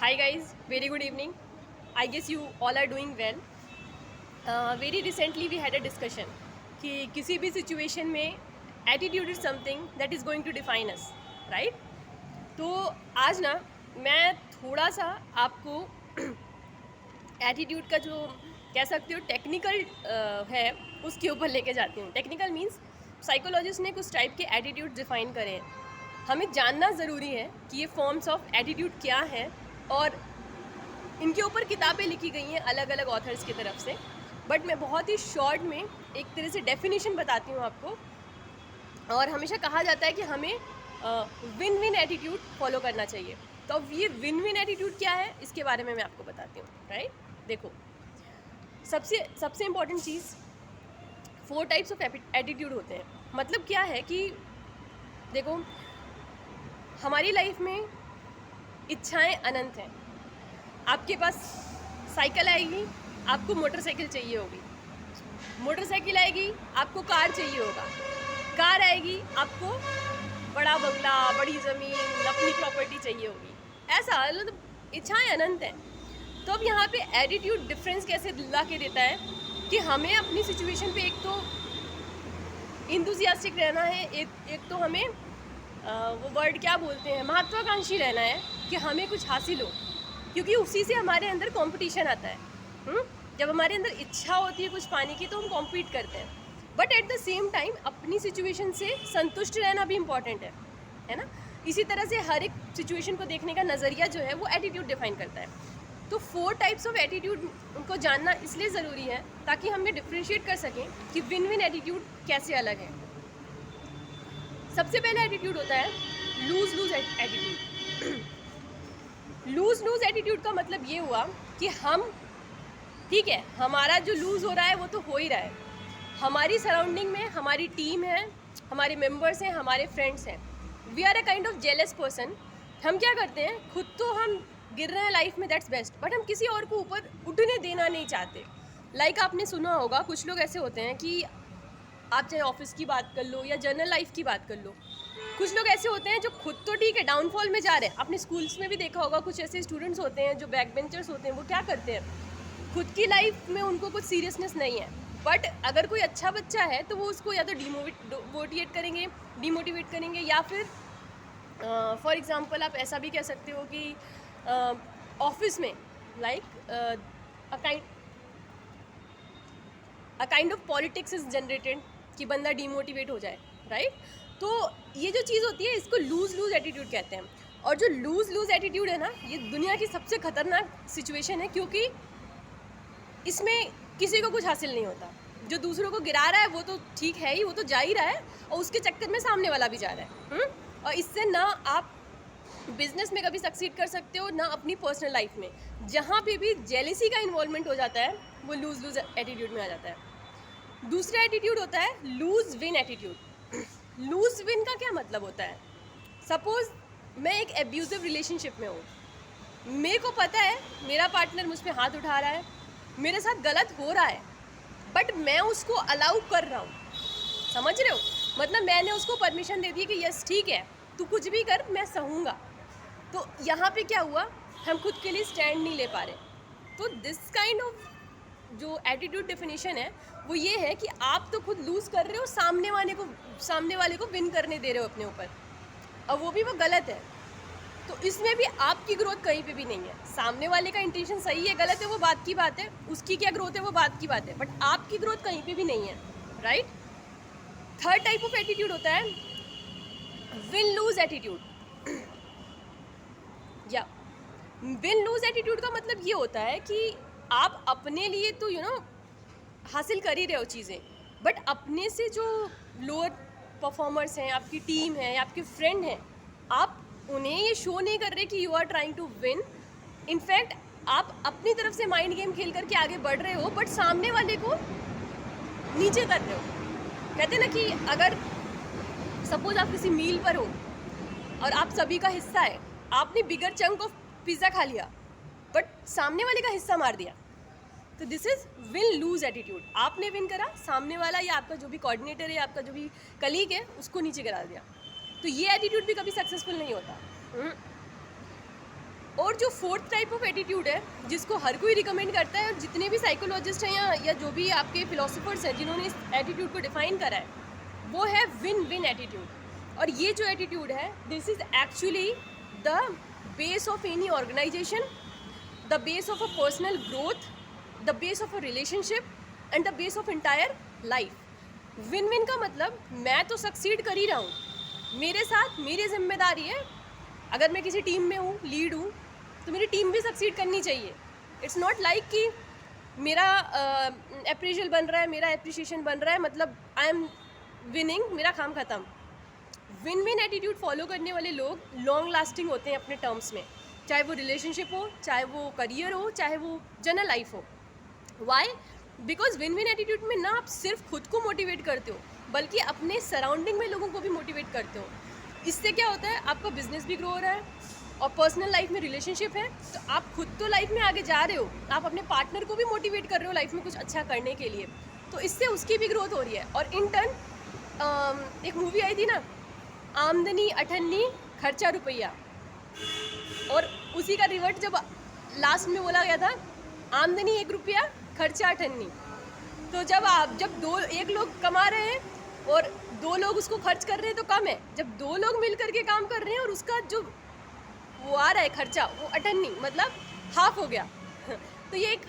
Hi guys, very good evening. I guess you all are doing well. Very recently we had a discussion कि किसी भी situation में attitude is something that is going to define us, right? तो आज ना मैं थोड़ा सा आपको एटीट्यूड का जो कह सकते हो टेक्निकल है उसके ऊपर लेके जाती हूँ. टेक्निकल मीन्स साइकोलॉजिस्ट ने कुछ टाइप के एटीट्यूड डिफाइन करे हैं. हमें जानना ज़रूरी है कि ये फॉर्म्स ऑफ एटीट्यूड क्या है और इनके ऊपर किताबें लिखी गई हैं अलग अलग ऑथर्स की तरफ से. बट मैं बहुत ही शॉर्ट में एक तरह से डेफिनेशन बताती हूँ आपको. और हमेशा कहा जाता है कि हमें विन विन एटीट्यूड फॉलो करना चाहिए. तो अब ये विन विन एटीट्यूड क्या है इसके बारे में मैं आपको बताती हूँ. राइट, देखो सबसे important cheese 4 types of attitude होते हैं. मतलब क्या है कि देखो हमारी लाइफ में इच्छाएं अनंत हैं. आपके पास साइकिल आएगी, आपको मोटरसाइकिल चाहिए होगी. मोटरसाइकिल आएगी, आपको कार चाहिए होगा. कार आएगी, आपको बड़ा बंगला, बड़ी ज़मीन, अपनी प्रॉपर्टी चाहिए होगी. ऐसा मतलब इच्छाएं अनंत हैं. तो अब यहाँ पे एटीट्यूड डिफरेंस कैसे ला के देता है कि हमें अपनी सिचुएशन पे एक तो इंथुसियास्टिक रहना है, एक तो हमें वो वर्ड क्या बोलते हैं, महत्वाकांक्षी रहना है कि हमें कुछ हासिल हो, क्योंकि उसी से हमारे अंदर कंपटीशन आता है. जब हमारे अंदर इच्छा होती है कुछ पाने की तो हम कॉम्पीट करते हैं. But at the same time अपनी सिचुएशन से संतुष्ट रहना भी इम्पॉर्टेंट है ना. इसी तरह से हर एक सिचुएशन को देखने का नज़रिया जो है वो एटीट्यूड डिफाइन करता है. तो 4 टाइप्स ऑफ एटीट्यूड उनको जानना इसलिए ज़रूरी है ताकि हम ये डिफ्रेंशिएट कर सकें कि विन विन एटीट्यूड कैसे अलग है. सबसे पहला एटीट्यूड होता है loose loose attitude. Loose loose attitude का मतलब ये हुआ कि हम ठीक है, हमारा जो लूज़ हो रहा है वो तो हो ही रहा है. हमारी सराउंडिंग में हमारी टीम है, हमारे मेंबर्स हैं, हमारे फ्रेंड्स हैं. We are a kind of jealous person. हम क्या करते हैं, खुद तो हम गिर रहे हैं लाइफ में, दैट्स बेस्ट, बट हम किसी और को ऊपर उठने देना नहीं चाहते. लाइक आपने सुना होगा कुछ लोग ऐसे होते हैं कि आप चाहे ऑफिस की बात कर लो या जनरल लाइफ की बात कर लो, कुछ लोग ऐसे होते हैं जो खुद तो ठीक है डाउनफॉल में जा रहे हैं. आपने स्कूल्स में भी देखा होगा कुछ ऐसे स्टूडेंट्स होते हैं जो बैक बेंचर्स होते हैं. वो क्या करते हैं, खुद की लाइफ में उनको कुछ सीरियसनेस नहीं है, बट अगर कोई अच्छा बच्चा है तो वो उसको या तो डिमोटिवेट करेंगे या फिर फॉर एग्जांपल आप ऐसा भी कह सकते हो कि ऑफिस में like a kind of politics is generated कि बंदा डिमोटिवेट हो जाए. राइट, तो ये जो चीज़ होती है इसको लूज लूज एटीट्यूड कहते हैं. और जो लूज लूज एटीट्यूड है ना, ये दुनिया की सबसे खतरनाक सिचुएशन है, क्योंकि इसमें किसी को कुछ हासिल नहीं होता. जो दूसरों को गिरा रहा है वो तो ठीक है ही, वो तो जा ही रहा है, और उसके चक्कर में सामने वाला भी जा रहा है. और इससे ना आप बिजनेस में कभी सक्सीड कर सकते हो ना अपनी पर्सनल लाइफ में. जहाँ पे भी जेलिसी का इन्वॉल्वमेंट हो जाता है वो लूज लूज एटीट्यूड में आ जाता है. दूसरा एटीट्यूड होता है loose win attitude. Loose win का क्या मतलब होता है, सपोज मैं एक एब्यूजिव रिलेशनशिप में हूँ. मेरे को पता है मेरा पार्टनर मुझ पर हाथ उठा रहा है, मेरे साथ गलत हो रहा है, बट मैं उसको अलाउ कर रहा हूँ. समझ रहे हो, मतलब मैंने उसको परमिशन दे दी कि यस ठीक है तू कुछ भी कर, मैं सहूँगा. तो यहाँ पे क्या हुआ, हम खुद के लिए स्टैंड नहीं ले पा रहे. तो दिस काइंड ऑफ जो एटीट्यूड डेफिनेशन है वो ये है कि आप तो खुद लूज़ कर रहे हो, सामने वाले को विन करने दे रहे हो अपने ऊपर, और वो भी वो गलत है. तो इसमें भी आपकी ग्रोथ कहीं पे भी नहीं है. सामने वाले का इंटेंशन सही है गलत है वो बात की बात है, उसकी क्या ग्रोथ है वो बात की बात है, बट आपकी ग्रोथ कहीं पे भी नहीं है. Right. Third type of attitude होता है विन लूज एटीट्यूड. या विन लूज एटीट्यूड का मतलब ये होता है कि आप अपने लिए तो हासिल कर ही रहे हो चीज़ें, बट अपने से जो लोअर परफॉर्मर्स हैं, आपकी टीम है या आपके फ्रेंड हैं, आप उन्हें ये शो नहीं कर रहे कि you are trying to win. In fact आप अपनी तरफ से माइंड गेम खेल करके आगे बढ़ रहे हो, बट सामने वाले को नीचे कर रहे हो. कहते हैं ना कि अगर सपोज आप किसी मील पर हो और आप सभी का हिस्सा है, आपने बिगर चंक ऑफ पिज़्ज़ा खा लिया बट सामने वाले का हिस्सा मार दिया, तो this is win lose attitude. आपने विन करा, सामने वाला या आपका जो भी कोऑर्डिनेटर है, आपका जो भी कलीग है, उसको नीचे गिरा दिया. तो ये एटीट्यूड भी कभी सक्सेसफुल नहीं होता. और जो फोर्थ टाइप ऑफ एटीट्यूड है जिसको हर कोई रिकमेंड करता है, और जितने भी साइकोलॉजिस्ट हैं या जो भी आपके फिलोसोफर्स हैं जिन्होंने इस एटीट्यूड को डिफाइन करा है, वो है विन विन एटीट्यूड। और ये जो एटीट्यूड है, this is actually the base of any organisation, the base of a personal growth, the base of a relationship and the base of entire life. Win win का मतलब मैं तो succeed कर ही रहा हूँ, मेरे साथ मेरी जिम्मेदारी है। अगर मैं किसी टीम में हूँ, लीड हूँ, तो मेरी टीम भी सक्सीड करनी चाहिए। इट्स नॉट लाइक कि मेरा अप्रिशियल बन रहा है, मेरा अप्रिशिएशन बन रहा है, मतलब आई एम विनिंग, मेरा काम ख़त्म। विन विन एटीट्यूड फॉलो करने वाले लोग लॉन्ग लास्टिंग होते हैं अपने टर्म्स में, चाहे वो रिलेशनशिप हो, चाहे वो करियर हो, चाहे वो जनरल लाइफ हो। Why? Because win win attitude में ना आप सिर्फ खुद को मोटिवेट करते हो, बल्कि अपने सराउंडिंग में लोगों को भी मोटिवेट करते हो। इससे क्या होता है, आपका बिजनेस भी ग्रो हो रहा है और पर्सनल लाइफ में रिलेशनशिप है, तो आप खुद तो लाइफ में आगे जा रहे हो, आप अपने पार्टनर को भी मोटिवेट कर रहे हो लाइफ में कुछ अच्छा करने के लिए, तो इससे उसकी भी ग्रोथ हो रही है। और इन टर्न एक मूवी आई थी ना, आमदनी अठन्नी खर्चा रुपया, और उसी का रिवर्ट जब लास्ट में बोला गया था, आमदनी 1 रुपया खर्चा अठन्नी। तो जब एक लोग कमा रहे हैं और 2 लोग उसको खर्च कर रहे हैं तो कम है, जब 2 लोग मिल करके काम कर रहे हैं और उसका जो वो आ रहा है खर्चा, वो अठन्नी, मतलब हाफ हो गया। तो ये एक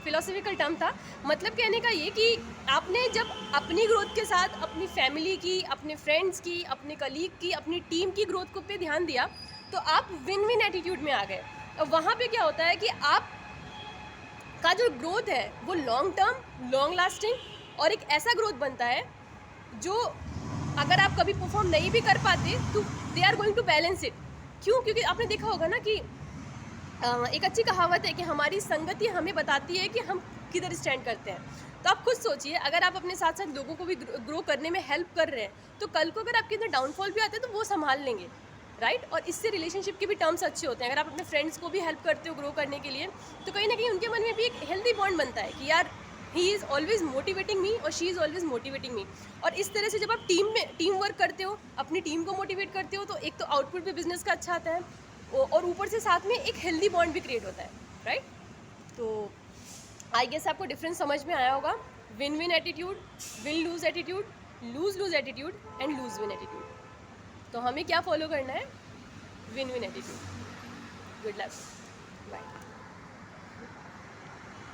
फिलोसफिकल टर्म था। मतलब कहने का ये कि आपने जब अपनी ग्रोथ के साथ अपनी फैमिली की, अपने फ्रेंड्स की, अपने कलीग की, अपनी टीम की ग्रोथ को पे ध्यान दिया, तो आप विन विन एटीट्यूड में आ गए। और वहाँ पे क्या होता है कि आप का जो ग्रोथ है वो लॉन्ग टर्म, लॉन्ग लास्टिंग और एक ऐसा ग्रोथ बनता है जो अगर आप कभी परफॉर्म नहीं भी कर पाते तो they are going to balance it. क्यों? क्योंकि आपने देखा होगा ना कि एक अच्छी कहावत है कि हमारी संगति हमें बताती है कि हम किधर स्टैंड करते हैं। तो आप खुद सोचिए, अगर आप अपने साथ साथ लोगों को भी ग्रो करने में हेल्प कर रहे हैं, तो कल को अगर आपके अंदर डाउनफॉल भी आता है तो वो संभाल लेंगे, राइट? और इससे रिलेशनशिप के भी टर्म्स अच्छे होते हैं। अगर आप अपने फ्रेंड्स को भी हेल्प करते हो ग्रो करने के लिए, तो कहीं ना कहीं उनके मन में भी एक हेल्दी बॉन्ड बनता है कि यार he is always motivating me और she is always motivating me. और इस तरह से जब आप टीम वर्क करते हो, अपनी टीम को मोटिवेट करते हो, तो एक तो आउटपुट भी बिजनेस का अच्छा आता है और ऊपर से साथ में एक हेल्दी बॉन्ड भी क्रिएट होता है, राइट? तो आई गेस आपको डिफरेंस समझ में आया होगा। Win win attitude, win lose attitude, loose loose attitude and lose win attitude. तो हमें क्या फॉलो करना है? Win win attitude. Good luck, bye.